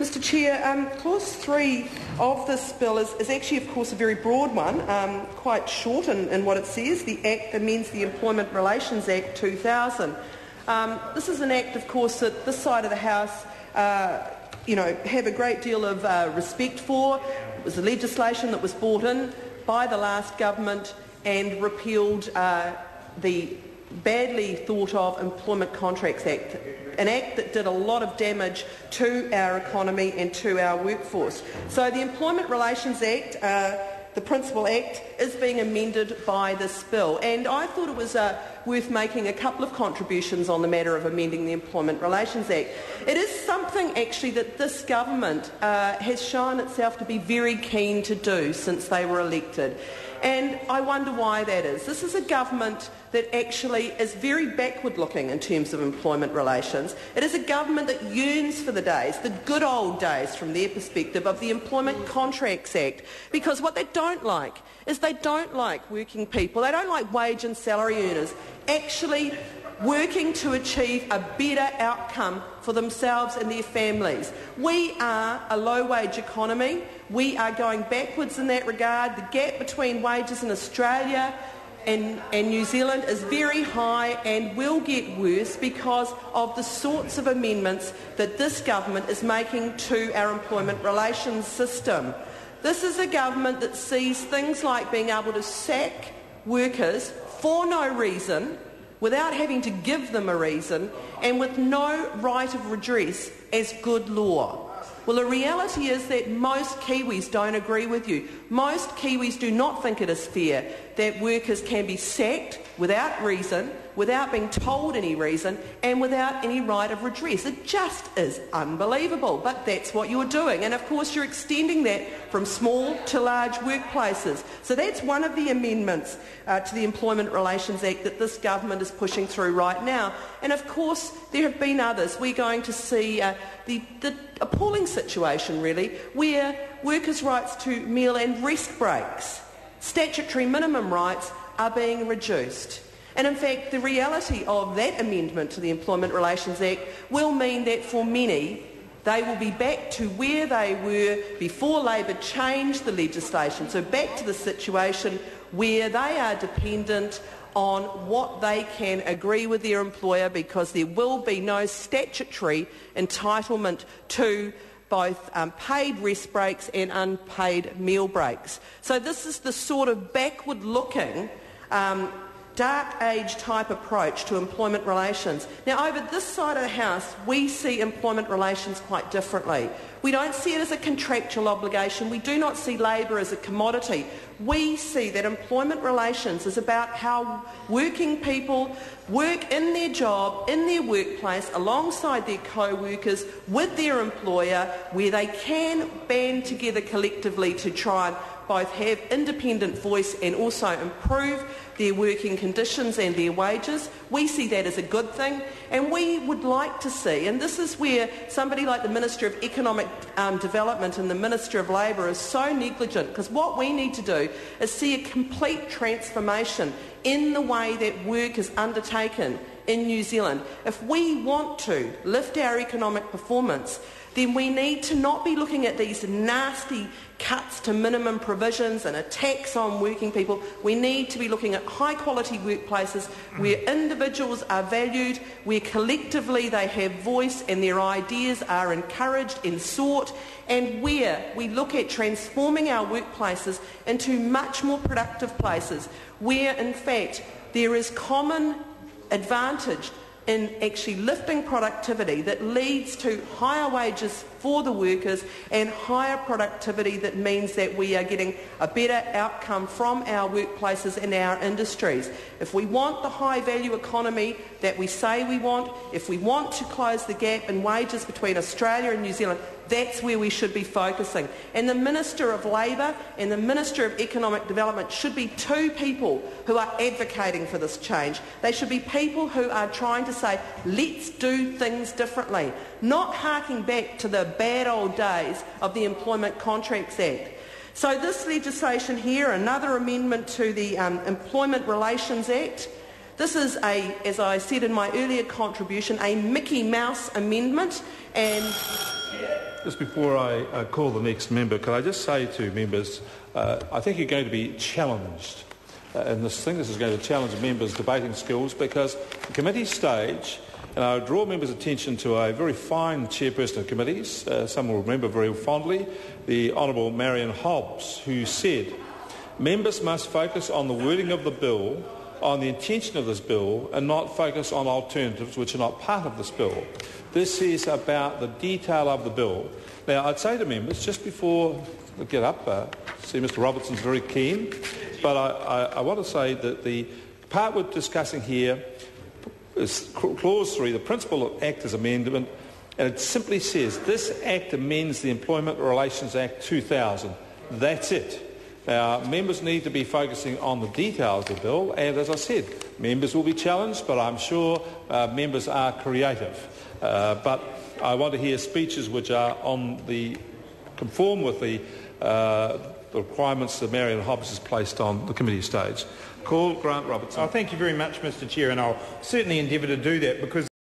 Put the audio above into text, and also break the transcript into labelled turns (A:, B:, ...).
A: Mr Chair, Clause 3 of this bill is actually, of course, a very broad one, quite short in what it says. The Act amends the Employment Relations Act 2000. This is an act, of course, that this side of the House have a great deal of respect for. It was a legislation that was brought in by the last government and repealed the badly thought of Employment Contracts Act, an act that did a lot of damage to our economy and to our workforce. So the Employment Relations Act, the principal act, is being amended by this bill, and I thought it was worth making a couple of contributions on the matter of amending the Employment Relations Act. It is something actually that this government has shown itself to be very keen to do since they were elected. And I wonder why that is. This is a government that actually is very backward-looking in terms of employment relations. It is a government that yearns for the days, the good old days from their perspective, of the Employment Contracts Act, because what they don't like is they don't like working people, they don't like wage and salary earners actually working to achieve a better outcome for themselves and their families. We are a low-wage economy. We are going backwards in that regard. The gap between wages in Australia and New Zealand is very high and will get worse because of the sorts of amendments that this government is making to our employment relations system. This is a government that sees things like being able to sack workers for no reason, without having to give them a reason, and with no right of redress as good law. Well, the reality is that most Kiwis don't agree with you. Most Kiwis do not think it is fair that workers can be sacked without reason, without being told any reason, and without any right of redress. It just is unbelievable, but that's what you're doing. And of course you're extending that from small to large workplaces. So that's one of the amendments to the Employment Relations Act that this government is pushing through right now. And of course there have been others. We're going to see the appalling situation, really, where workers' rights to meal and rest breaks, statutory minimum rights, are being reduced. And in fact, the reality of that amendment to the Employment Relations Act will mean that for many, they will be back to where they were before Labor changed the legislation, so back to the situation where they are dependent on what they can agree with their employer, because there will be no statutory entitlement to both paid rest breaks and unpaid meal breaks. So this is the sort of backward-looking, dark age type approach to employment relations. Now, over this side of the House, we see employment relations quite differently. We don't see it as a contractual obligation. We do not see labour as a commodity. We see that employment relations is about how working people work in their job, in their workplace, alongside their co-workers, with their employer, where they can band together collectively to try and both have independent voice and also improve their working conditions and their wages. We see that as a good thing, and we would like to see, and this is where somebody like the Minister of Economic Development and the Minister of Labour is so negligent, because what we need to do is see a complete transformation in the way that work is undertaken in New Zealand. If we want to lift our economic performance, then we need to not be looking at these nasty cuts to minimum provisions and a tax on working people. We need to be looking at high-quality workplaces where individuals are valued, where collectively they have voice and their ideas are encouraged and sought, and where we look at transforming our workplaces into much more productive places, where in fact there is common advantage in actually lifting productivity that leads to higher wages for the workers and higher productivity that means that we are getting a better outcome from our workplaces and our industries. If we want the high-value economy that we say we want, if we want to close the gap in wages between Australia and New Zealand, that's where we should be focusing. And the Minister of Labour and the Minister of Economic Development should be two people who are advocating for this change. They should be people who are trying to say, let's do things differently, not harking back to the bad old days of the Employment Contracts Act. So this legislation here, another amendment to the Employment Relations Act, this is as I said in my earlier contribution, a Mickey Mouse amendment, and
B: Just before I call the next member, could I just say to members, I think you're going to be challenged in this thing. This is going to challenge members' debating skills, because the committee stage, and I draw members' attention to a very fine chairperson of committees, some will remember very fondly, the Honourable Marion Hobbs, who said, members must focus on the wording of the bill, on the intention of this bill, and not focus on alternatives which are not part of this bill. This is about the detail of the bill. Now, I'd say to members, just before we get up, see Mr Robertson's very keen, but I want to say that the part we're discussing here is Clause 3, the principle of Act as amendment, and it simply says, this Act amends the Employment Relations Act 2000. That's it. Now, members need to be focusing on the details of the bill, and as I said, members will be challenged, but I'm sure members are creative. But I want to hear speeches which are conform with the requirements that Marion Hobbs has placed on the committee stage. Call Grant Robertson.
C: Thank you very much, Mr Chair, and I'll certainly endeavour to do that, because